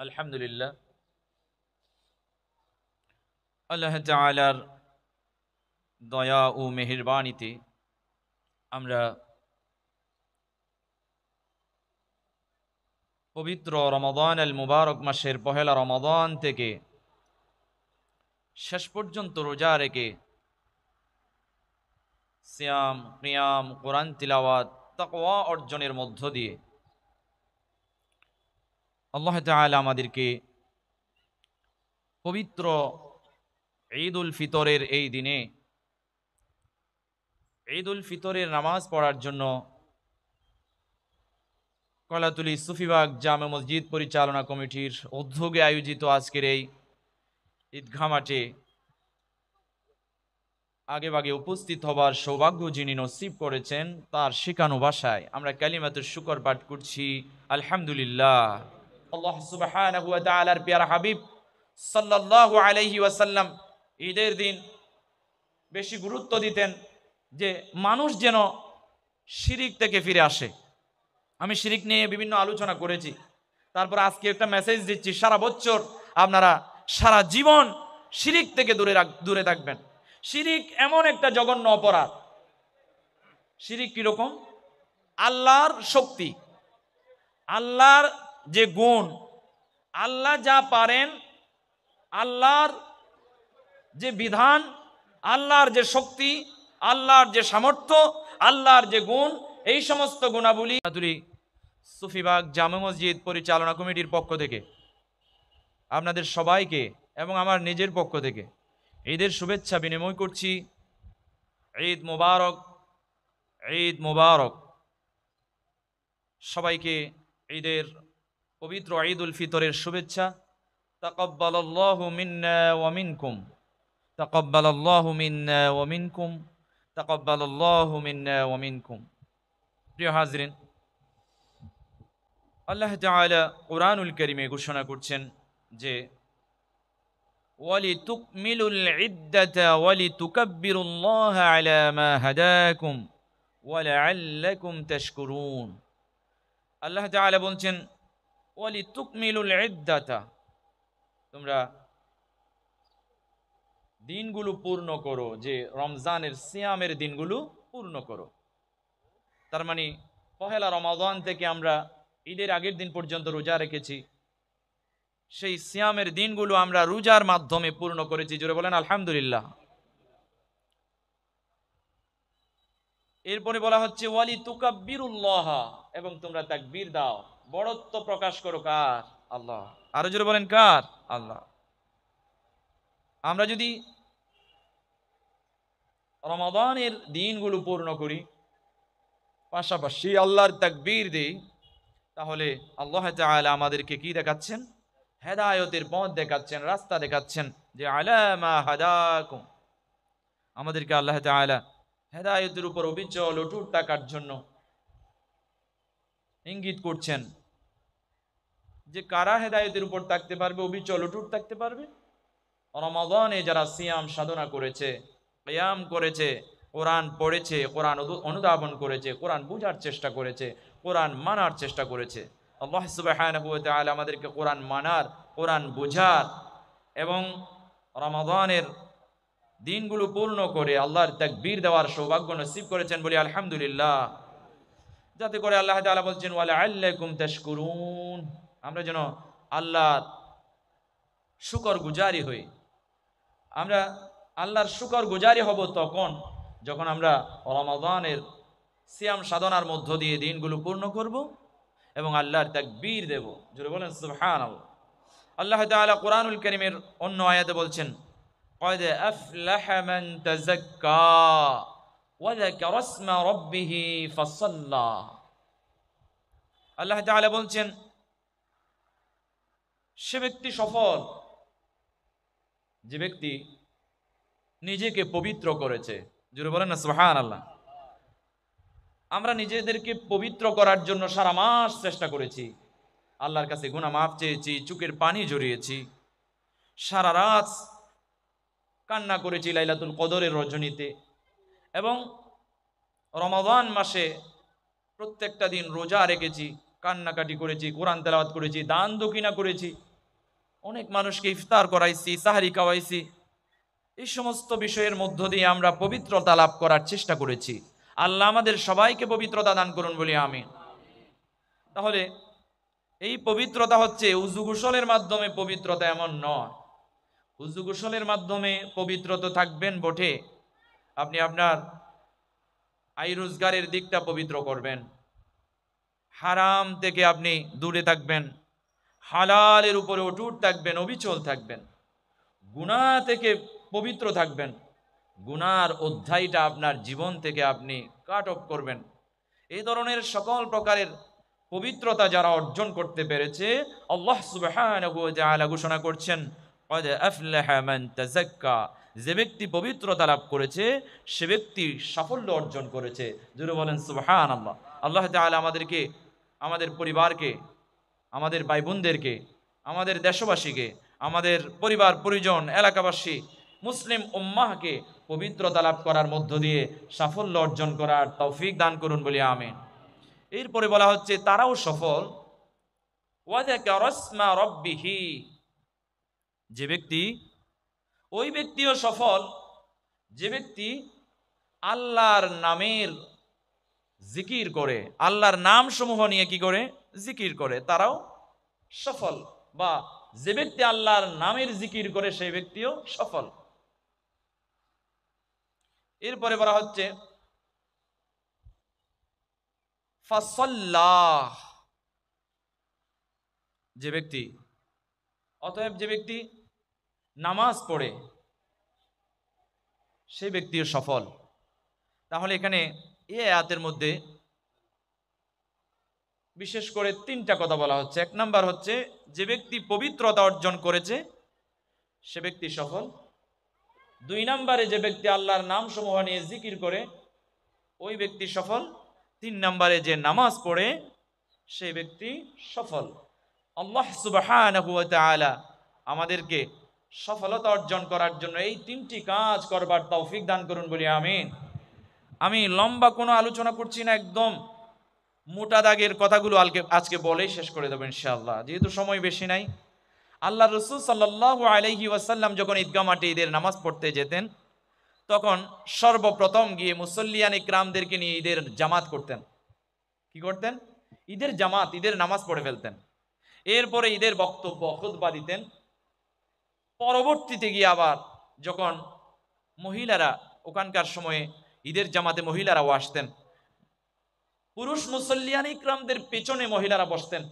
আলহামদুলিল্লাহ, আল্লাহ তাআলার দয়া ও মেহেরবানিতে আমরা পবিত্র রমাদান আল মুবারক মাসের পহেলা রমাদান থেকে শেষ পর্যন্ত রোজা রেখে সিয়াম, কিয়াম, কোরআন তিলাওয়াত, তাকওয়া অর্জনের মধ্য দিয়ে আল্লাহ তাআলা আমাদেরকে পবিত্র ঈদ উল ফিতরের এই দিনে ঈদ উল ফিতরের নামাজ পড়ার জন্য কলাতুলি সুফিবাগ জামে মসজিদ পরিচালনা কমিটির উদ্যোগে আয়োজিত আজকের এই ঈদগাহ মাঠে আগেভাগে উপস্থিত হবার সৌভাগ্য যিনি নসিব করেছেন, তার শেখানো ভাষায় আমরা কালিমাতুশ শুকর পাঠ করছি আলহামদুলিল্লাহ। আল্লাহ সুবহানাহু ওয়া তাআলার প্যারা হাবিব সাল্লাল্লাহু আলাইহি ওয়াসাল্লাম ঈদের দিন বেশি গুরুত্ব দিতেন যে মানুষ যেন শিরিক থেকে ফিরে আসে। আমি শিরিক নিয়ে বিভিন্ন আলোচনা করেছি, তারপর আজকে একটা মেসেজ দিচ্ছি, সারা বছর আপনারা সারা জীবন শিরিক থেকে দূরে থাকবেন। শিরিক এমন একটা জঘন্য অপরাধ। শিরিক কিরকম? আল্লাহর শক্তি, আল্লাহর যে গুণ, আল্লাহ যা পারেন, আল্লাহর যে বিধান, আল্লাহর যে শক্তি, আল্লাহর যে সামর্থ্য, আল্লাহর যে গুণ, এই সমস্ত গুণাবলী সুফিবাগ জামে মসজিদ পরিচালনা কমিটির পক্ষ থেকে আপনাদের সবাইকে এবং আমার নিজের পক্ষ থেকে ঈদের শুভেচ্ছা বিনিময় করছি। ঈদ মুবারক, ঈদ মুবারক। সবাইকে ঈদের পবিত্র ঈদ উল ফিতরের শুভেচ্ছা। তাকাব্বালাল্লাহু মিন্না ওয়া মিনকুম, তাকাব্বালাল্লাহু মিন্না ওয়া মিনকুম, তাকাব্বালাল্লাহু মিন্না ওয়া মিনকুম। প্রিয় হাজরিন, আল্লাহ তাআলা কুরআনুল কারীমে ঘোষণা করছেন যে ওয়ালিতুকমিলুল ইদ্দাতা ওয়ালিতুকাব্বিরুল্লাহা আলা মা হাদাকুম ওয়া লাআল্লাকুম তাশকুরুন। আল্লাহ তাআলা বলছেন ওয়ালিতুকমিলুল ইদ্দাতা, তোমরা দিনগুলো পূর্ণ করো, যে রমজানের সিয়ামের দিনগুলো পূর্ণ করো। তার মানে পহেলা রমাদান থেকে আমরা ঈদের আগের দিন পর্যন্ত রোজা রেখেছি, সেই সিয়ামের দিনগুলো আমরা রোজার মাধ্যমে পূর্ণ করেছি। জোরে বলেন আলহামদুলিল্লাহ। এরপরে বলা হচ্ছে ওয়ালি তুকাব্বিরুল্লাহ, এবং তোমরা তাকবীর দাও, বড়ত্ব প্রকাশ করো। কার? আল্লাহ। আরো জোরে বলেন কার? আল্লাহ। আমরা যদি রমাদানের দিনগুলো পূর্ণ করি, পাশাপাশি আল্লাহর তাকবীর দেই, তাহলে আল্লাহ তাআলা আমাদেরকে কি দেখাচ্ছেন? হেদায়েতের পথ দেখাচ্ছেন, রাস্তা দেখাচ্ছেন, যে আলা মা হাদাকুম। আমাদেরকে আল্লাহ তাআলা হেদায়েতের উপর অবিচল অটুট থাকার জন্য ইঙ্গিত করছেন, যে কারা হেদায়েতের উপর থাকতে পারবে, অবিচল অটুট থাকতে পারবে? রমাদানে যারা সিয়াম সাধনা করেছে, কিয়াম করেছে, কোরআন পড়েছে, কোরআন অনুধাবন করেছে, কোরআন বোঝার চেষ্টা করেছে, কোরআন মানার চেষ্টা করেছে। আল্লাহ সুবহানাহু ওয়া তাআলা আমাদেরকে কোরআন মানার, কোরআন বোঝার এবং রমাদানের দিনগুলো পূর্ণ করে আল্লাহর তাকবীর দেওয়ার সৌভাগ্য নসিব করেছেন, বলি আলহামদুলিল্লাহ। যাতে করে আল্লাহ তাআলা বলছেন ওয়া লাআল্লাকুম তাশকুরুন, আমরা যেন আল্লাহর শুকর গুজারি হই। আমরা আল্লাহর শুকর গুজারি হব তখন যখন আমরা রমাদানের সিয়াম সাধনার মধ্য দিয়ে দিনগুলো পূর্ণ করব এবং আল্লাহর তাকবীর দেব। জোরে বলেন সুবহানাল্লাহ। আল্লাহ তাআলা কুরআনুল কারীমের অন্য আয়াতে বলছেন ক্বাদ আফলাহা মান তাযাক্কা ওয়া যাকারা ইসমা রাব্বিহি ফাসাল্লা। আল্লাহ তাআলা বলছেন সে ব্যক্তি সফল, যে ব্যক্তি নিজেকে পবিত্র করেছে। জোরে বলেন না সুবহানাল্লাহ। আমরা নিজেদেরকে পবিত্র করার জন্য সারা মাস চেষ্টা করেছি, আল্লাহর কাছে গুনাহ মাফ চেয়েছি, চোখের পানি ঝরিয়েছি, সারা রাত কান্না করেছি লাইলাতুল কদরের রজনীতে, এবং রমাদান মাসে প্রত্যেকটা দিন রোজা রেখেছি, কান্নাকাটি করেছি, কোরআন তেলাওয়াত করেছি, দান দক্ষিণা করেছি, অনেক মানুষকে ইফতার করাইছি, সাহারি খাওয়াইছি। এই সমস্ত বিষয়ের মধ্য দিয়ে আমরা পবিত্রতা লাভ করার চেষ্টা করেছি। আল্লাহ আমাদের সবাইকে পবিত্রতা দান করুন বলি আমিন। তাহলে এই পবিত্রতা হচ্ছে উযু গোসলের মাধ্যমে পবিত্রতা এমন নয়। উযু গোসলের মাধ্যমে পবিত্রতা থাকবেন বটে, আপনি আপনার আয় রোজগারের দিকটা পবিত্র করবেন, হারাম থেকে আপনি দূরে থাকবেন, হালালের উপরে অটুট থাকবেন, অবিচল থাকবেন, গুনাহ থেকে পবিত্র থাকবেন, গুনার অধ্যায়টা আপনার জীবন থেকে আপনি কাট অফ করবেন। এই ধরনের সকল প্রকারের পবিত্রতা যারা অর্জন করতে পেরেছে, আল্লাহ সুবহানাহু ওয়া তাআলা ঘোষণা করছেন, ক্বাদ আফলাহা মান তাযাক্কা, যে ব্যক্তি পবিত্রতা লাভ করেছে সে ব্যক্তি সাফল্য অর্জন করেছে। জোরে বলেন সুবহানাল্লাহ। আল্লাহ তাআলা আমাদেরকে, আমাদের পরিবারকে, আমাদের ভাই বোনদেরকে, আমাদের দেশবাসীকে, আমাদের পরিবার পরিজন, এলাকাবাসী, মুসলিম উম্মাহকে পবিত্রতা লাভ করার মধ্য দিয়ে সাফল্য অর্জন করার তৌফিক দান করুন বলি আমিন। এরপরে বলা হচ্ছে তারাও সফল, ওয়াযাকারা ইসমা রাব্বিহি, যে ব্যক্তি, ওই ব্যক্তিও সফল যে ব্যক্তি আল্লাহর নামের জিকির করে, আল্লাহর নাম সমূহ নিয়ে কি করে, জিকির করে, তারাও সফল। বা যে ব্যক্তি আল্লাহর নামের জিকির করে সেই ব্যক্তিও সফল। এরপরে বলা হচ্ছে ফাসাল্লাহ, যে ব্যক্তি, অতএব যে ব্যক্তি নামাজ পড়ে সেই ব্যক্তিও সফল। তাহলে এখানে এই আয়াতের মধ্যে বিশেষ করে তিনটা কথা বলা হচ্ছে। এক নাম্বার হচ্ছে যে ব্যক্তি পবিত্রতা অর্জন করেছে সে ব্যক্তি সফল। দুই নাম্বারে যে ব্যক্তি আল্লাহর নাম সমূহ নিয়ে জিকির করে ওই ব্যক্তি সফল। তিন নাম্বারে যে নামাজ পড়ে সেই ব্যক্তি সফল। আল্লাহ সুবহানাহু ওয়া তাআলা আমাদেরকে সফলতা অর্জন করার জন্য এই তিনটি কাজ করবার তৌফিক দান করুন বলি আমিন। আমি লম্বা কোনো আলোচনা করছি না, একদম মোটা দাগের কথাগুলো আজকে বলেই শেষ করে দেবো ইনশাআল্লাহ, যেহেতু সময় বেশি নাই। আল্লাহ রাসূল সাল্লাল্লাহু আলাইহি ওয়াসাল্লাম যখন ঈদগাহ মাঠে ঈদের নামাজ পড়তে যেতেন তখন সর্বপ্রথম গিয়ে মুসল্লিয়ান ইকরামদেরকে নিয়ে ঈদের জামাত করতেন। কি করতেন? ঈদের জামাত, ঈদের নামাজ পড়ে ফেলতেন। এরপরে ঈদের বক্তব্য, খুতবা দিতেন। পরবর্তীতে গিয়ে আবার যখন মহিলারা, ওখানকার সময়ে ঈদের জামাতে মহিলারাও আসতেন, পুরুষ মুসল্লিয়ান ইকরামদের পেছনে মহিলারা বসতেন।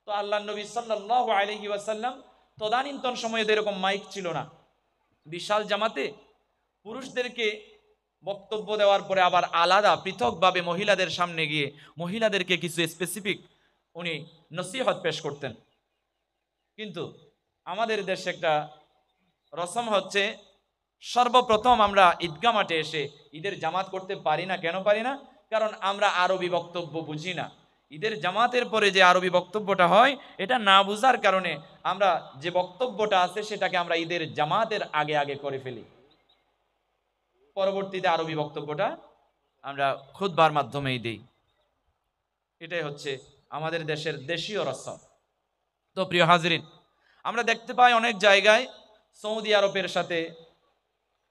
তো আল্লাহ নবী সাল্লাল্লাহু আলাইহি ওয়াসাল্লাম, তদানীন্তন সময়ে এরকম মাইক ছিল না, বিশাল জামাতে পুরুষদেরকে বক্তব্য দেওয়ার পরে আবার আলাদা পৃথকভাবে মহিলাদের সামনে গিয়ে মহিলাদেরকে কিছু স্পেসিফিক উনি নসিহত পেশ করতেন। কিন্তু আমাদের দেশে একটা রসম হচ্ছে, সর্বপ্রথম আমরা ঈদগাহ মাঠে এসে ঈদের জামাত করতে পারি না। কেন পারি না? কারণ আমরা আরবি বক্তব্য বুঝি না। ঈদের জামাতের পরে যে আরবি বক্তব্যটা হয় এটা না বুঝার কারণে আমরা যে বক্তব্যটা আছে সেটাকে আমরা ঈদের জামাতের আগে আগে করে ফেলি, পরবর্তীতে আরবি বক্তব্যটা আমরা খুতবার মাধ্যমেই দিই। এটাই হচ্ছে আমাদের দেশের দেশীয় রসম। তো প্রিয় হাজরিন, আমরা দেখতে পাই অনেক জায়গায় সৌদি আরবের সাথে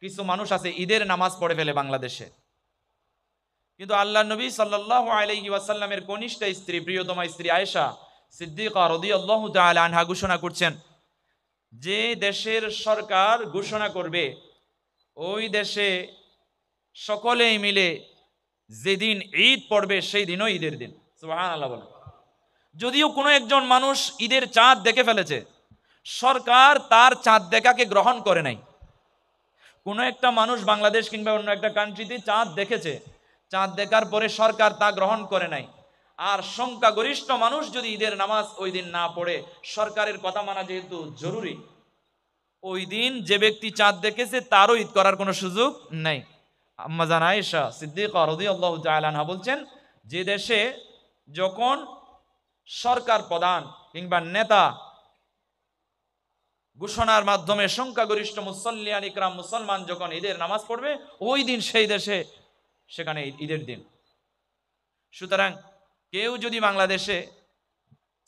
কিছু মানুষ আছে ঈদের নামাজ পড়ে ফেলে বাংলাদেশে। কিন্তু আল্লাহ নবী সাল্লাল্লাহু আলাইহি ওয়াসাল্লামের কনিষ্ঠ স্ত্রী, প্রিয়তমা স্ত্রী আয়েশা সিদ্দিকা রাদিয়াল্লাহু তাআলা আনহা ঘোষণা করছেন, যে দেশের সরকার ঘোষণা করবে ওই দেশে সকলেই মিলে যেদিন ঈদ পড়বে সেই দিনও ঈদের দিন। সুবহানাল্লাহ বলেন। যদিও কোনো একজন মানুষ ঈদের চাঁদ দেখে ফেলেছে, সরকার তার চাঁদ দেখাকে গ্রহণ করে নাই। কোনো একটা মানুষ বাংলাদেশ কিংবা অন্য একটা কান্ট্রিতে চাঁদ দেখেছে, চাঁদ দেখার পরে সরকার তা গ্রহণ করে নাই, আর সংখ্যাগরিষ্ঠ মানুষ যদি ঈদের নামাজ ওই দিন না পড়ে, সরকারের কথা মানা যেহেতু জরুরি, ওই দিন যে ব্যক্তি চাঁদ দেখেছে তারও ঈদ করার কোনো সুযোগ নেই। আম্মা জান আয়েশা সিদ্দিকা রাদিয়াল্লাহু তাআলা আনহা বলছেন, যে দেশে যখন সরকার প্রধান কিংবা নেতা ঘোষণার মাধ্যমে সংখ্যাগরিষ্ঠ মুসল্লিয়ান ইকরাম মুসলমান যখন ঈদের নামাজ পড়বে ওই দিন সেই দেশে সেখানে ঈদের দিন। সুতরাং কেউ যদি বাংলাদেশে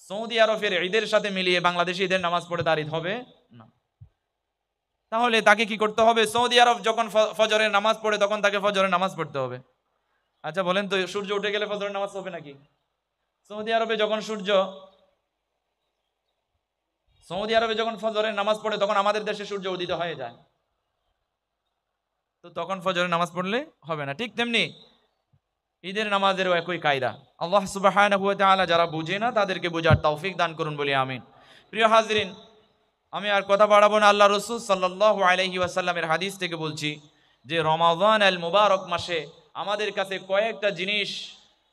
সৌদি আরবের ঈদের সাথে মিলিয়ে বাংলাদেশি ঈদের নামাজ পড়ে তার ঈদ হবে না। তাহলে তাকে কি করতে হবে? সৌদি আরব যখন ফজরের নামাজ পড়ে তখন তাকে ফজরের নামাজ পড়তে হবে। আচ্ছা বলেন তো, সূর্য উঠে গেলে ফজরের নামাজ হবে নাকি? সৌদি আরবে যখন ফজরের নামাজ পড়ে তখন আমাদের দেশে সূর্য উদিত হয়ে যায়, তো তখন ফজরের নামাজ পড়লে হবে না। ঠিক তেমনি ঈদের নামাজেরও একই কায়দা। আল্লাহ সুবহানাহু ওয়া তাআলা যারা বুঝে না তাদেরকে বোঝার তৌফিক দান করুন বলি আমিন। প্রিয় হাজরিন, আমি আর কথা বাড়াবো না। আল্লাহ রাসূল সাল্লাল্লাহু আলাইহি ওয়াসাল্লামের হাদিস থেকে বলছি যে রমাদান আল মুবারক মাসে আমাদের কাছে কয়েকটা জিনিস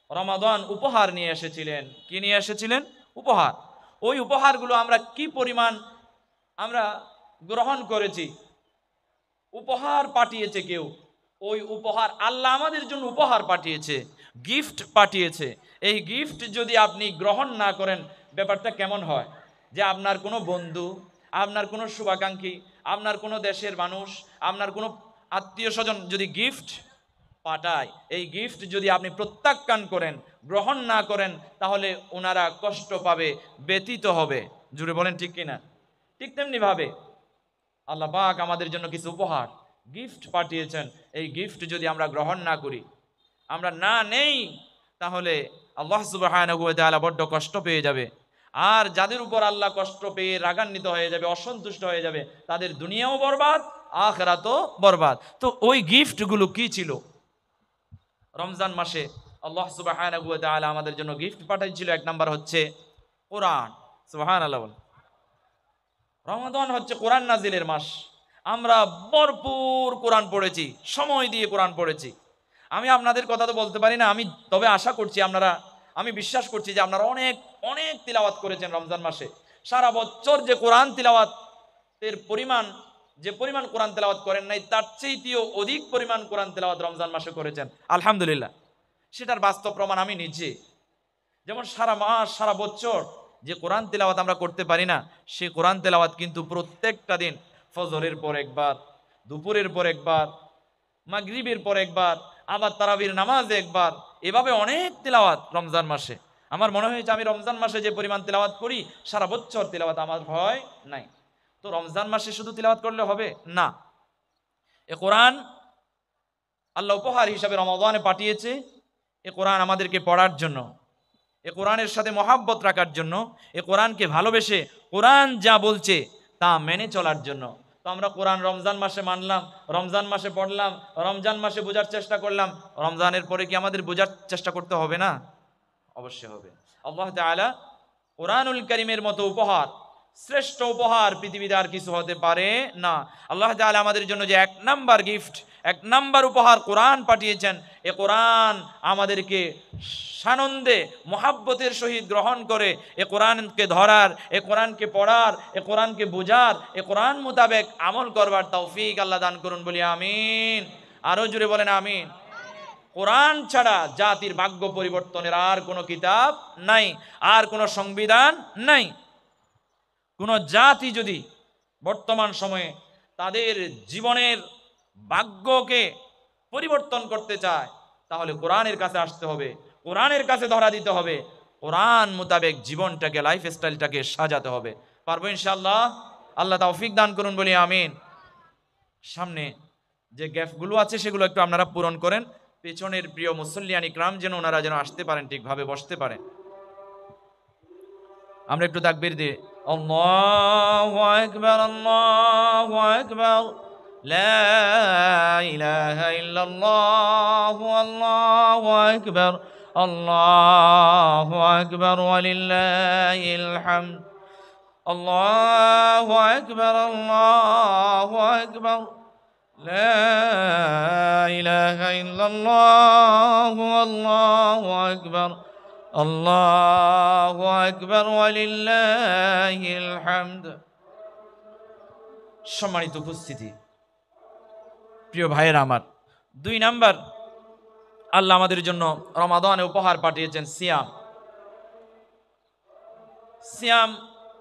রমাদান উপহার নিয়ে এসেছিলেন। কি নিয়ে এসেছিলেন? উপহার। ওই উপহারগুলো আমরা কি পরিমাণ আমরা গ্রহণ করেছি। উপহার পাঠিয়েছে কেউ, ওই উপহার আল্লাহ আমাদের জন্য উপহার পাঠিয়েছে, গিফট পাঠিয়েছে। এই গিফট যদি আপনি গ্রহণ না করেন, ব্যাপারটা কেমন হয়? যে আপনার কোনো বন্ধু, আপনার কোনো শুভাকাঙ্ক্ষী, আপনার কোনো দেশের মানুষ, আপনার কোনো আত্মীয় স্বজন যদি গিফট পাঠায়, এই গিফট যদি আপনি প্রত্যাখ্যান করেন, গ্রহণ না করেন, তাহলে ওনারা কষ্ট পাবে, ব্যথিত হবে। জুড়ে বলেন ঠিক কিনা? ঠিক তেমনি ভাবে আল্লাহ পাক আমাদের জন্য কিছু উপহার গিফট পাঠিয়েছেন। এই গিফট যদি আমরা গ্রহণ না করি, আমরা না নেই, তাহলে আল্লাহ সুবহানাহু ওয়া তাআলা বড্ড কষ্ট পেয়ে যাবে। আর যাদের উপর আল্লাহ কষ্ট পেয়ে রাগান্বিত হয়ে যাবে, অসন্তুষ্ট হয়ে যাবে, তাদের দুনিয়াও বরবাদ, আখিরাতও বরবাদ। তো ওই গিফটগুলো কি ছিল? রমজান মাসে আল্লাহ সুবহানাহু ওয়া তাআলা আমাদের জন্য গিফট পাঠিয়েছিল। এক নাম্বার হচ্ছে কোরআন। সুবহানাল্লাহ। রমাদান হচ্ছে কোরআন নাজিলের মাস। আমরা ভরপুর কোরআন পড়েছি, সময় দিয়ে কোরআন পড়েছি। আমি আপনাদের কথা তো বলতে পারি না, তবে আশা করছি আমি বিশ্বাস করছি যে আপনারা অনেক অনেক তিলাওয়াত করেছেন রমজান মাসে। সারা বছর যে কোরআন তিলাওয়াতের পরিমাণ, যে পরিমাণ কোরআন তেলাওয়াত করেন নাই, তার চেয়েও অধিক পরিমাণ কোরআন তেলাওয়াত রমজান মাসে করেছেন, আলহামদুলিল্লাহ। সেটার বাস্তব প্রমাণ আমি নিজে। যেমন সারা মাস, সারা বছর যে কোরআন তেলাওয়াত আমরা করতে পারি না, সে কোরআন তেলাওয়াত কিন্তু প্রত্যেকটা দিন ফজরের পর একবার, দুপুরের পর একবার, মাগরিবের পর একবার, আবার তারাবির নামাজে একবার, এভাবে অনেক তেলাওয়াত রমজান মাসে। আমার মনে হয়েছে আমি রমজান মাসে যে পরিমাণ তেলাওয়াত করি, সারা বছর তেলাওয়াত আমার হয় নাই। তো রমজান মাসে শুধু তেলাওয়াত করলে হবে না। এ কোরআন আল্লাহ উপহার হিসাবে রমাদানে পাঠিয়েছে। এ কোরআন আমাদেরকে পড়ার জন্য, এ কোরআনের সাথে মহাব্বত রাখার জন্য, এ কোরআনকে ভালোবেসে কোরআন যা বলছে তা মেনে চলার জন্য। তো আমরা কোরআন রমজান মাসে মানলাম, রমজান মাসে পড়লাম, রমজান মাসে বোঝার চেষ্টা করলাম, রমজানের পরে কি আমাদের বোঝার চেষ্টা করতে হবে না? অবশ্যই হবে। আল্লাহ তাআলা কোরআনুল কারীমের মতো উপহার, শ্রেষ্ঠ উপহার পৃথিবীতে আর কিছু হতে পারে না। আল্লাহ তাআলা আমাদের জন্য যে এক নাম্বার গিফট, এক নাম্বার উপহার কোরআন পাঠিয়েছেন, এ কোরআন আমাদেরকে সানন্দে মহাব্বতের সহিত গ্রহণ করে এ কোরআনকে ধরার, এ কোরআনকে পড়ার, এ কোরআনকে বোঝার, এ কোরআন মোতাবেক আমল করবার তৌফিক আল্লাহ দান করুন বলি আমিন। আরো জোরে বলেন আমিন। কোরআন ছাড়া জাতির ভাগ্য পরিবর্তনের আর কোনো কিতাব নাই, আর কোনো সংবিধান নাই। কোন জাতি যদি বর্তমান সময়ে তাদের জীবনের ভাগ্যকে পরিবর্তন করতে চায়, তাহলে কোরআনের কাছে আসতে হবে, কোরআনের কাছে ধরা দিতে হবে, কোরআন মোতাবেক জীবনটাকে, লাইফ স্টাইলটাকে সাজাতে হবে। পারবো ইনশাআল্লাহ? আল্লাহ তৌফিক দান করুন বলি আমিন। সামনে যে গ্যাপগুলো আছে সেগুলো একটু আপনারা পূরণ করেন। পেছনের প্রিয় মুসল্লিয়ান ইকরাম যেন ওনারা যেন আসতে পারেন, ঠিকভাবে বসতে পারেন। আমরা একটু তাকবীর দিয়ে আল্লাহু আকবার, আল্লাহু আকবার, লা ইলাহা ইল্লাল্লাহু, আল্লাহু আকবার, আল্লাহু আকবার, ওয়ালিল্লাহিল হামদ, আল্লাহু আকবার, আল্লাহু আকবার, লা ইলাহা ইল্লাল্লাহু, আল্লাহু আকবার, আল্লাহু আকবার, ওয়ালিল্লাহিল হামদ। সম্মানিত উপস্থিতি, প্রিয় ভাইয়েরা আমার, 2 নাম্বার আল্লাহ আমাদের জন্য রমাদানে উপহার পাঠিয়েছেন সিয়াম। সিয়াম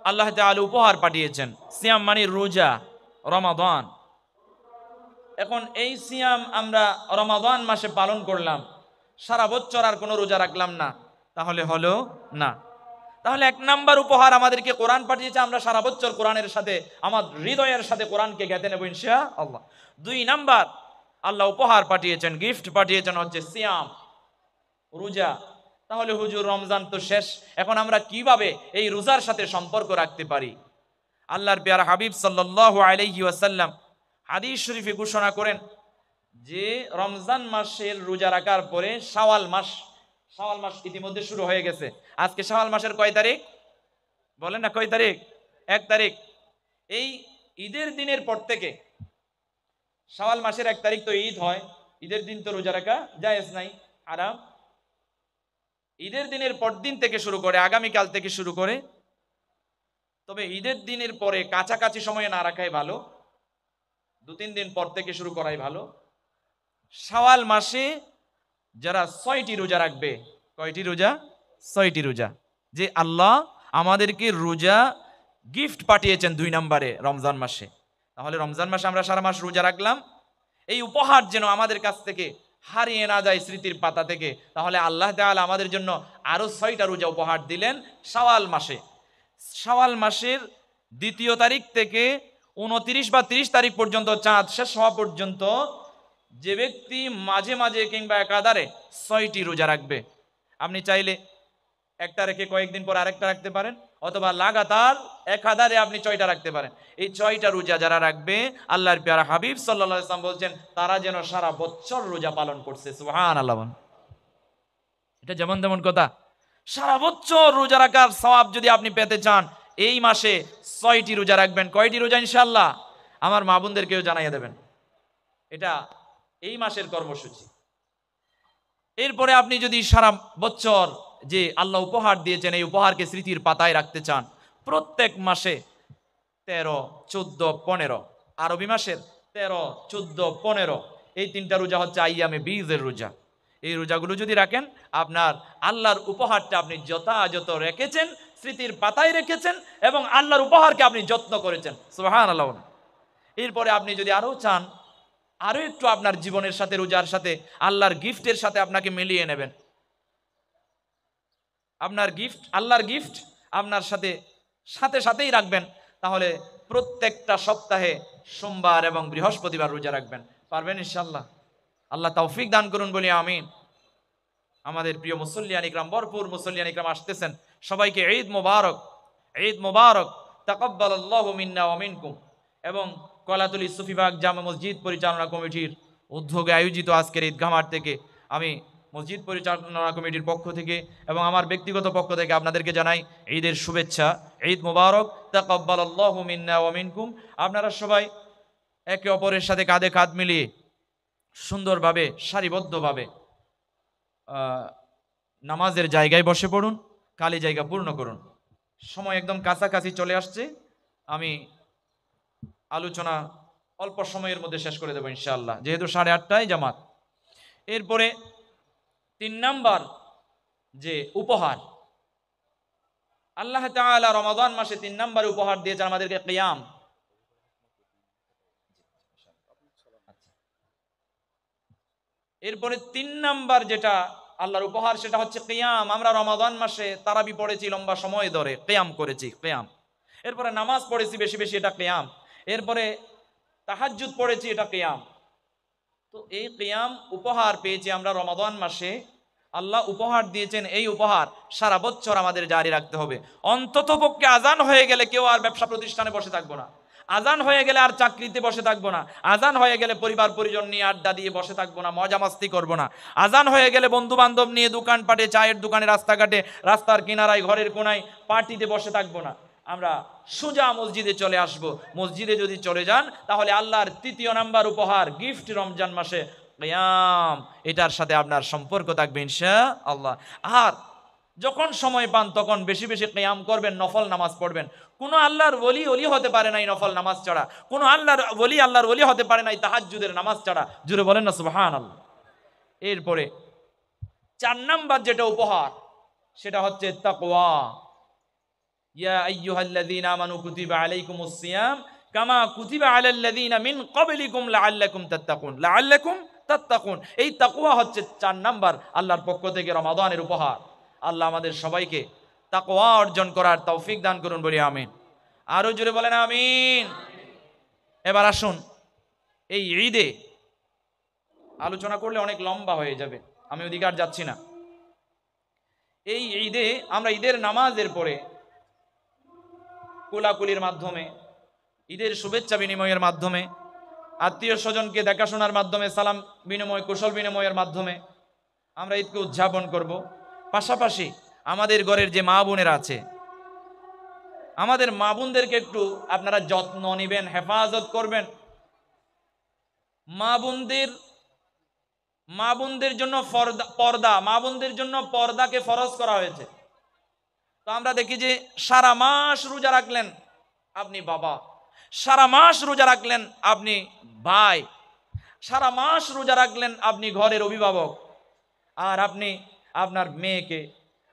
আল্লাহ তাআলা উপহার পাঠিয়েছেন। সিয়াম মানে রোজা, রমাদান। এখন এই সিয়াম আমরা রমাদান মাসে পালন করলাম, সারা বছর আর কোনো রোজা রাখলাম না, তাহলে হলো না। তাহলে 1 নাম্বার উপহার আমাদেরকে কোরআন পাঠিয়েছে, আমরা সারা বছর কোরআনের সাথে আমার হৃদয়ের সাথে কোরআনকে গেঁথে নেব ইনশাআল্লাহ। 2 নাম্বার আল্লাহ উপহার পাঠিয়েছেন, গিফট পাঠিয়েছেন হচ্ছে সিয়াম, রোজা। তাহলে হুজুর রমজান তো শেষ, এখন আমরা কিভাবে এই রোজার সাথে সম্পর্ক রাখতে পারি? আল্লাহর প্যারা হাবিব সাল্লাল্লাহু আলাইহি ওয়াসাল্লাম হাদিস শরীফে ঘোষণা করেন যে রমজান মাসের রোজা রাখার পরে শাওয়াল মাস ইতিমধ্যে শুরু হয়ে গেছে। আজকে শাওয়াল মাসের কয় তারিখ বলেন না? কয় তারিখ? 1 তারিখ। এই ঈদের দিনের পর থেকে, শাওয়াল মাসের 1 তারিখ তো ঈদ হয়, ঈদের দিন তো রোজা রাখা জায়েজ নাই, হারাম। ঈদের দিনের পর দিন থেকে শুরু করে, আগামীকাল থেকে শুরু করে, তবে ঈদের দিনের পরে কাছাকাছি সময়ে না রাখাই ভালো, 2-3 দিন পর থেকে শুরু করাই ভালো। শাওয়াল মাসে যারা 6টি রোজা রাখবে, কয়টি রোজা? 6টি রোজা। যে আল্লাহ আমাদেরকে রোজা গিফট পাঠিয়েছেন 2 নম্বরে রমজান মাসে। তাহলে রমজান মাসে আমরা সারা মাস রোজা রাখলাম, এই উপহার যেন আমাদের কাছ থেকে হারিয়ে না যায় স্মৃতির পাতা থেকে। তাহলে আল্লাহ তাআলা আমাদের জন্য আরো 6টা রোজা উপহার দিলেন শাওয়াল মাসে। শাওয়াল মাসের 2য় তারিখ থেকে 29 বা 30 তারিখ পর্যন্ত, চাঁদ শেষ হওয়া পর্যন্ত, যে ব্যক্তি মাঝে মাঝে কিংবা একাধারে 6টি রোজা রাখবে, আপনি চাইলে একটা রেখে কয়েকদিন পর আরেকটা রাখতে পারেন, অথবা লাগাতার একাধারে আপনি 6টা রাখতে পারেন। এই 6টা রোজা যারা রাখবে, আল্লাহর প্যারা হাবিব সাল্লাল্লাহু আলাইহি ওয়াসাল্লাম বলছেন তারা যেন সারা বছর রোজা পালন করছে। সুবহানাল্লাহ। এটা যেমন তেমন কথা। সারা বছর রোজা রাখার সওয়াব যদি আপনি পেতে চান, এই মাসে 6টি রোজা রাখবেন। কয়টি রোজা ইনশাআল্লাহ? আমার মা বোনদেরকেও জানাইয়া দেবেন, এটা এই মাসের কর্মসূচি। এরপরে আপনি যদি সারা বছর যে আল্লাহ উপহার দিয়েছেন, এই উপহারকে স্মৃতির পাতায় রাখতে চান, প্রত্যেক মাসে 13, 14, 15, আরবি মাসের 13, 14, 15, এই 3টা রোজা হচ্ছে আইয়ামে বীজের রোজা। এই রোজাগুলো যদি রাখেন, আপনার আল্লাহর উপহারটা আপনি যথাযথ রেখেছেন, স্মৃতির পাতায় রেখেছেন, এবং আল্লাহর উপহারকে আপনি যত্ন করেছেন। সুবহানাল্লাহ। এরপরে আপনি যদি আরো চান, আরো একটু আপনার জীবনের সাথে, রোজার সাথে, আল্লাহর গিফটের সাথে আপনাকে মিলিয়ে নেবেন। আপনার গিফট, আল্লাহর গিফট আপনার সাথে সাথেই রাখবেন। তাহলে প্রত্যেকটা সপ্তাহে সোমবার এবং বৃহস্পতিবার রোজা রাখবেন। পারবেন ইনশাআল্লাহ? আল্লাহ তৌফিক দান করুন বলি আমিন। আমাদের প্রিয় মুসল্লিয়ান ইকরাম, ভরপুর মুসল্লিয়ান ইকরাম আসতেছেন, সবাইকে ঈদ মোবারক, ঈদ মোবারক। তাকাব্বালাল্লাহু মিন্না ওয়া মিনকুম। এবং কলাতুলী সুফিবাগ জামে মসজিদ পরিচালনা কমিটির উদ্যোগে আয়োজিত আজকের ঈদগাহ মাঠ থেকে আমি মসজিদ পরিচালনা কমিটির পক্ষ থেকে এবং আমার ব্যক্তিগত পক্ষ থেকে আপনাদেরকে জানাই ঈদের শুভেচ্ছা, ঈদ মোবারক। তাকাব্বালাল্লাহু মিন্না ওয়া মিনকুম। আপনারা সবাই একে অপরের সাথে কাঁধে কাঁধ মিলিয়ে সুন্দরভাবে সারিবদ্ধভাবে নামাজের জায়গায় বসে পড়ুন, খালি জায়গা পূর্ণ করুন। সময় একদম কাছাকাছি চলে আসছে, আমি আলোচনা অল্প সময়ের মধ্যে শেষ করে দেবো ইনশাআল্লাহ, যেহেতু 8:30টায় জামাত। এরপরে 3 নাম্বার যে উপহার, আল্লাহ তাআলা রমাদান মাসে 3 নাম্বার উপহার দিয়েছেন আমাদেরকে কিয়াম। এরপরে 3 নাম্বার যেটা আল্লাহর উপহার, সেটা হচ্ছে কিয়াম। আমরা রমাদান মাসে তারাবি পড়েছি, লম্বা সময় ধরে কিয়াম করেছি, কিয়াম। এরপরে নামাজ পড়েছি বেশি বেশি, এটা কিয়াম। এরপরে তাহাজ্জুদ পড়েছি, এটা কিয়াম। তো এই কিয়াম উপহার পেয়েছি আমরা রমাদান মাসে। আল্লাহ উপহার দিয়েছেন, এই উপহার সারা বছর আমাদের জারি রাখতে হবে। অন্তত পক্ষে আজান হয়ে গেলে কেউ আর ব্যবসা প্রতিষ্ঠানে বসে থাকবো না, আজান হয়ে গেলে আর চাকরিতে বসে থাকবো না, আজান হয়ে গেলে পরিবার পরিজন নিয়ে আড্ডা দিয়ে বসে থাকবো না, মজা মাস্তি করবো না, আজান হয়ে গেলে বন্ধু বান্ধব নিয়ে দোকানপাটে, চায়ের দোকানে, রাস্তাঘাটে, রাস্তার কিনারায়, ঘরের কোনায় পার্টিতে বসে থাকবো না। আমরা সোজা মসজিদে চলে আসব। মসজিদে যদি চলে যান, তাহলে আল্লাহর 3য় নাম্বার উপহার, গিফট, রমজান মাসে কিয়াম, এটার সাথে আপনার সম্পর্ক থাকবে ইনশাআল্লাহ। আর যখন সময় পান তখন বেশি বেশি কিয়াম করবেন, নফল নামাজ পড়বেন। কোন আল্লাহর ওলি হতে পারে নাই নফল নামাজ ছাড়া, কোন আল্লাহর ওলি হতে পারে নাই তাহাজ্জুদের নামাজ ছাড়া। জুড়ে বলেন না সুবহানাল্লাহ। এরপরে 4 নাম্বার যেটা উপহার, সেটা হচ্ছে তাকওয়া। ইয়া আইয়ুহাল্লাযীনা আমানু কুতিবা আলাইকুমুস সিয়াম কামা কুতিবা আলাল্লাযীনা মিন ক্বাবলিকুম লাআল্লাকুম তাত্তাকুন। এই তাকওয়া হচ্ছে 4 নাম্বার আল্লাহর পক্ষ থেকে রমাদানের উপহার। আল্লাহ আমাদের সবাইকে তাকওয়া অর্জন করার তৌফিক দান করুন, বলি আমিন। আরো জোরে বলেন আমিন। এবার আসুন, এই ঈদে আলোচনা করলে অনেক লম্বা হয়ে যাবে, আমি ওদিকে আর যাচ্ছি না। এই ঈদে আমরা ঈদের নামাজের পরে কোলাকুলির মাধ্যমে, ঈদের শুভেচ্ছা বিনিময়ের মাধ্যমে, আত্মীয় স্বজনকে দেখাশোনার মাধ্যমে, সালাম বিনিময়, কুশল বিনিময়ের মাধ্যমে আমরা ঈদকে উদযাপন করব। পাশাপাশি আমাদের ঘরের যে মা বোনেরা আছে, আমাদের মা বোনদেরকে একটু আপনারা যত্ন নেবেন, হেফাজত করবেন। মা বোনদের জন্য পর্দা, মা বোনদের জন্য পর্দাকে ফরজ করা হয়েছে। তো আমরা দেখি যে সারা মাস রোজা রাখলেন আপনি বাবা, সারা মাস রোজা রাখলেন আপনি ভাই, সারা মাস রোজা রাখলেন আপনি ঘরের অভিভাবক, আর আপনি আপনার মেয়েকে,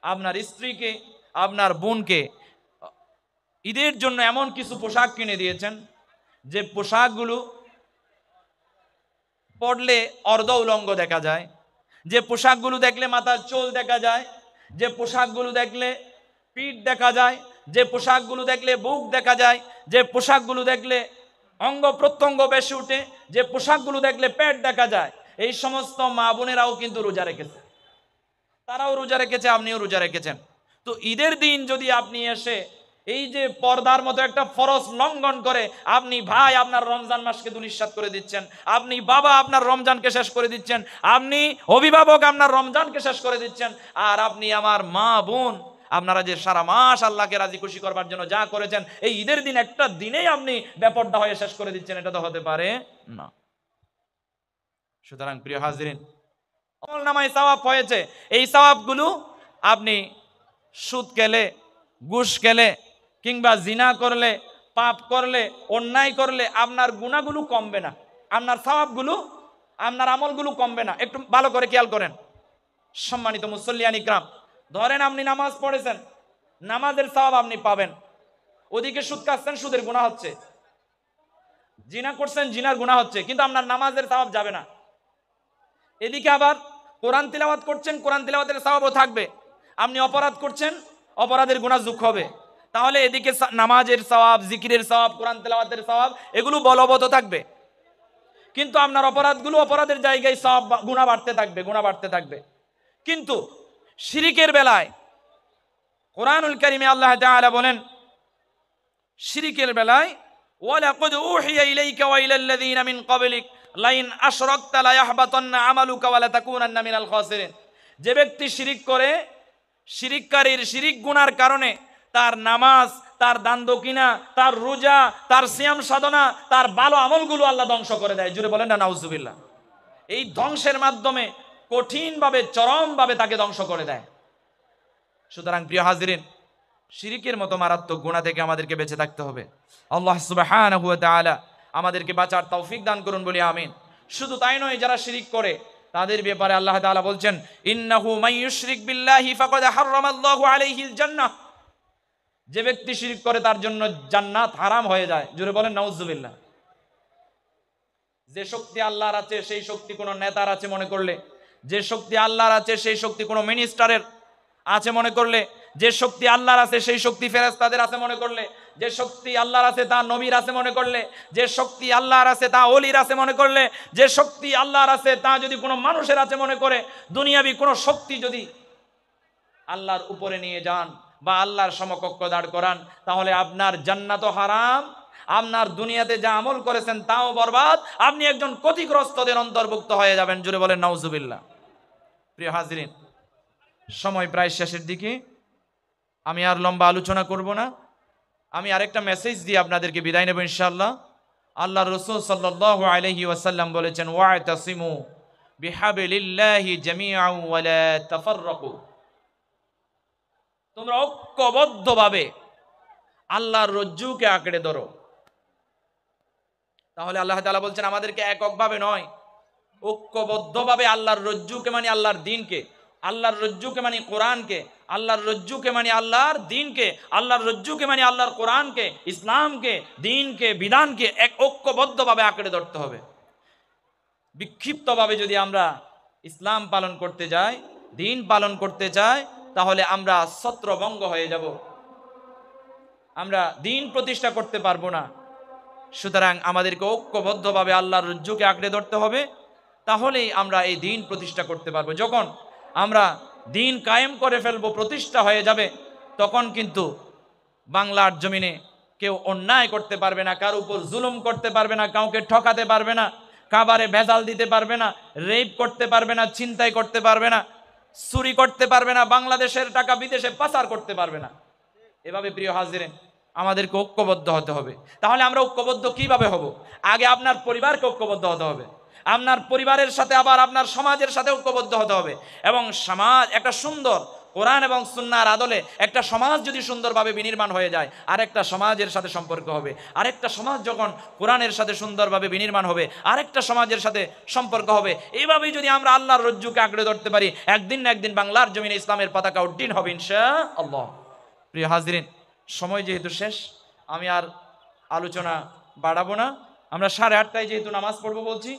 আপনার স্ত্রীকে, আপনার বোনকে ঈদের জন্য এমন কিছু পোশাক কিনে দিয়েছেন যে পোশাকগুলো পরলে অর্ধ উলঙ্গ দেখা যায়, যে পোশাকগুলো দেখলে মাথার চুল দেখা যায়, যে পোশাকগুলো দেখলে পিঠ দেখা যায়, যে পোশাকগুলো দেখলে বুক দেখা যায়, যে পোশাকগুলো দেখলে অঙ্গ প্রত্যঙ্গ বেশি উঠে, যে পোশাকগুলো দেখলে পেট দেখা যায়। এই সমস্ত মা বোনেরাও কিন্তু রোজা রেখেছে, তারাও রোজা রেখেছে, আপনিও রোজা রেখেছেন। তো ঈদের দিন যদি আপনি এসে এই যে পর্দার মতো একটা ফরজ লঙ্ঘন করে আপনি ভাই আপনার রমজান মাসকে দুলিশ্বাত করে দিচ্ছেন, আপনি বাবা আপনার রমজানকে শেষ করে দিচ্ছেন, আপনি অভিভাবক আপনার রমজানকে শেষ করে দিচ্ছেন, আর আপনি আমার মা বোন আপনারা যে সারা মাস আল্লাহকে রাজি খুশি করবার জন্য যা করেছেন, এই ঈদের দিন একটা দিনেই আপনি বেপরদা হয়ে শেষ করে দিচ্ছেন, এটা তো হতে পারে না। সুতরাং প্রিয় হাজরিন, আমলনামায় সওয়াব হয়েছে, এই সওয়াবগুলো আপনি সুদ খেলে, ঘুষ খেলে, কিংবা জিনা করলে, পাপ করলে, অন্যায় করলে আপনার গুনাহগুলো কমবে না, আপনার সওয়াবগুলো, আপনার আমলগুলো কমবে না। একটু ভালো করে খেয়াল করেন সম্মানিত মুসল্লিয়ান ইকরাম। ধরেন আপনি নামাজ পড়েছেন, নামাজের সওয়াব আপনি পাবেন, ওদিকে সুদ খাচ্ছেন, সুদের গুনাহ হচ্ছে, জিনা করছেন, জিনার গুনাহ হচ্ছে, কিন্তু আপনার নামাজের সওয়াব যাবে না। এদিকে আবার কোরআন তিলাওয়াত করছেন, কোরআন তিলাওয়াতের সওয়াবও থাকবে, আপনি অপরাধ করছেন, অপরাধের গুনাহ যোগ হবে। তাহলে এদিকে নামাজের সওয়াব, জিকিরের সওয়াব, কোরআন তিলাওয়াতের সওয়াব এগুলো বলবৎ থাকবে, কিন্তু আপনার অপরাধগুলো, অপরাধের জায়গায় সওয়াব গুনাহ বাড়তে থাকবে, গুনাহ বাড়তে থাকবে। কিন্তু শিরিকের বেলায় কোরআনুল কারীমে আল্লাহ তাআলা বলেন, শিরিকের বেলায় ওয়ালাকাদ উহিয়া ইলাইকা ওয়া ইলাল্লাযীনা মিন ক্বাবলিক লাইন আশরাকতা লা ইয়াহবাতান্না আমালুকা ওয়া লা তাকুনান্না মিনাল খাসিরিন। যে ব্যক্তি শিরিক করে, শিরিককারীর শিরিক গুনার কারণে তার নামাজ, তার দান দক্ষিণা, তার রোজা, তার সিয়াম সাধনা, তার ভালো আমলগুলো আল্লাহ ধ্বংস করে দেয়। জুড়ে বলেন না নাউজুবিল্লাহ। এই ধ্বংসের মাধ্যমে কঠিনভাবে, চরমভাবে তাকে ধ্বংস করে দেয়। সুতরাং প্রিয় হাজিরিন, শিরিকের মতো মারাত্মক গুনাহ থেকে আমাদেরকে বেঁচে থাকতে হবে। আল্লাহ সুবহানাহু ওয়া তাআলা আমাদেরকে বাঁচার তৌফিক দান করুন, বলি আমিন। শুধু তাই নয়, যারা শিরিক করে তাদের ব্যাপারে আল্লাহ তাআলা বলছেন, ইন্নাহু মাইয়ুশরিক বিল্লাহি ফাকাদ হারামাল্লাহু আলাইহিল জান্নাহ। যে ব্যক্তি শিরিক করে তার জন্য জান্নাত হারাম হয়ে যায়। জোরে বলেন নাউজুবিল্লাহ। যে শক্তি আল্লাহর আছে সেই শক্তি কোনো নেতার আছে মনে করলে, যে শক্তি আল্লাহর আছে সেই শক্তি কোনো মিনিস্টারের আছে মনে করলে, যে শক্তি আল্লাহর আছে সেই শক্তি ফেরেশতাদের আছে মনে করলে, যে শক্তি আল্লাহর আছে তা নবীর আছে মনে করলে, যে শক্তি আল্লাহর আছে তা ওলির আছে মনে করলে, যে শক্তি আল্লাহর আছে তা যদি কোনো মানুষের আছে মনে করে, দুনিয়াবি কোনো শক্তি যদি আল্লাহর উপরে নিয়ে যান বা আল্লাহর সমকক্ষ দাঁড় করান, তাহলে আপনার জান্নাতও হারাম, আপনার দুনিয়াতে যা আমল করেছেন তাও বরবাদ, আপনি একজন ক্ষতিগ্রস্তদের অন্তর্ভুক্ত হয়ে যাবেন। জুড়ে বলেন নাউজুবিল্লাহ। প্রিয় হাজরিন, সময় প্রায় শেষের দিকে, আমি আর লম্বা আলোচনা করব না। আমি আরেকটা মেসেজ দিয়ে আপনাদেরকে বিদায় নেব ইনশাআল্লাহ। আল্লাহ রাসূল সাল্লাল্লাহু আলাইহি ওয়াসাল্লাম বলেছেন, ওয়া'তাসিমু বিহাবলিল্লাহি জামিআন ওয়া লা তাফাররাকু। তোমরা ঐক্যবদ্ধভাবে আল্লাহর রজ্জুকে আঁকড়ে ধরো। তাহলে আল্লাহ তাআলা বলছেন আমাদেরকে এককভাবে নয়, ঐক্যবদ্ধভাবে আল্লাহর রজ্জুকে মানে আল্লাহর দ্বীনকে, আল্লাহর রজ্জুকে মানে কোরআনকে, আল্লাহর রজ্জুকে মানে আল্লাহর দ্বীনকে, আল্লাহর রজ্জুকে মানে আল্লাহর কোরআনকে, ইসলামকে, দ্বীনকে, বিধানকে এক ঐক্যবদ্ধভাবে আঁকড়ে ধরতে হবে। বিক্ষিপ্তভাবে যদি আমরা ইসলাম পালন করতে যাই, দ্বীন পালন করতে চাই, তাহলে আমরা ছত্রভঙ্গ হয়ে যাব, আমরা দিন প্রতিষ্ঠা করতে পারবো না। সুতরাং আমাদেরকে ঐক্যবদ্ধভাবে আল্লাহর রজ্জুকে আঁকড়ে ধরতে হবে, তাহলেই আমরা এই দিন প্রতিষ্ঠা করতে পারবো। যখন আমরা দিন কায়েম করে ফেলবো, প্রতিষ্ঠা হয়ে যাবে, তখন কিন্তু বাংলার জমিনে কেউ অন্যায় করতে পারবে না, কার উপর জুলুম করতে পারবে না, কাউকে ঠকাতে পারবে না, খাবারে ভেজাল দিতে পারবে না, রেপ করতে পারবে না, ছিনতাই করতে পারবে না, চুরি করতে পারবে না, বাংলাদেশের টাকা বিদেশে পাচার করতে পারবে না। এভাবে প্রিয় হাজিরেন, আমাদেরকে ঐক্যবদ্ধ হতে হবে। তাহলে আমরা ঐক্যবদ্ধ কিভাবে হব? আগে আপনার পরিবারকে ঐক্যবদ্ধ হতে হবে, আপনার পরিবারের সাথে আবার আপনার সমাজের সাথে ঐক্যবদ্ধ হতে হবে। এবং সমাজ একটা সুন্দর কোরআন এবং সুন্নাহর আদলে একটা সমাজ যদি সুন্দরভাবে বিনির্মাণ হয়ে যায়, আরেকটা সমাজের সাথে সম্পর্ক হবে। আরেকটা সমাজ যখন কোরআনের সাথে সুন্দরভাবে বিনির্মাণ হবে, আরেকটা সমাজের সাথে সম্পর্ক হবে। এইভাবেই যদি আমরা আল্লাহর রজ্জুকে আঁকড়ে ধরতে পারি, একদিন না একদিন বাংলার জমিনে ইসলামের পতাকা উড্ডীন হবে ইনশাআল্লাহ। প্রিয় হাজরিন, সময় যেহেতু শেষ, আমি আর আলোচনা বাড়াবো না। আমরা 8:30টায় যেহেতু নামাজ পড়বো বলছি,